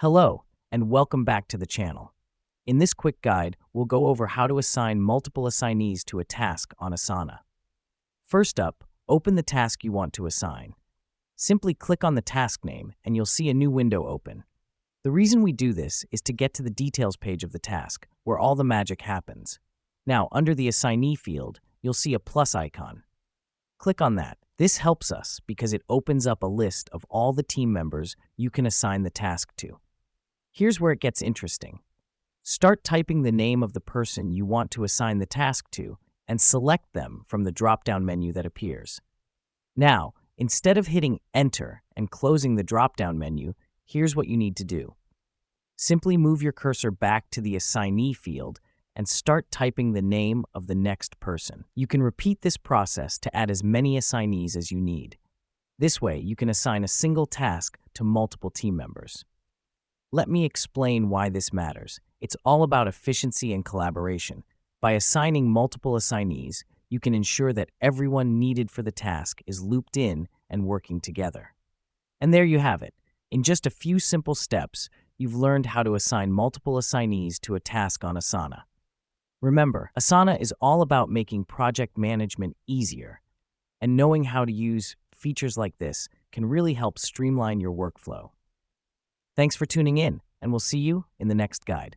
Hello, and welcome back to the channel. In this quick guide, we'll go over how to assign multiple assignees to a task on Asana. First up, open the task you want to assign. Simply click on the task name and you'll see a new window open. The reason we do this is to get to the details page of the task, where all the magic happens. Now, under the assignee field, you'll see a plus icon. Click on that. This helps us because it opens up a list of all the team members you can assign the task to. Here's where it gets interesting. Start typing the name of the person you want to assign the task to and select them from the drop-down menu that appears. Now, instead of hitting Enter and closing the drop-down menu, here's what you need to do. Simply move your cursor back to the assignee field and start typing the name of the next person. You can repeat this process to add as many assignees as you need. This way, you can assign a single task to multiple team members. Let me explain why this matters. It's all about efficiency and collaboration. By assigning multiple assignees, you can ensure that everyone needed for the task is looped in and working together. And there you have it. In just a few simple steps, you've learned how to assign multiple assignees to a task on Asana. Remember, Asana is all about making project management easier, and knowing how to use features like this can really help streamline your workflow. Thanks for tuning in, and we'll see you in the next guide.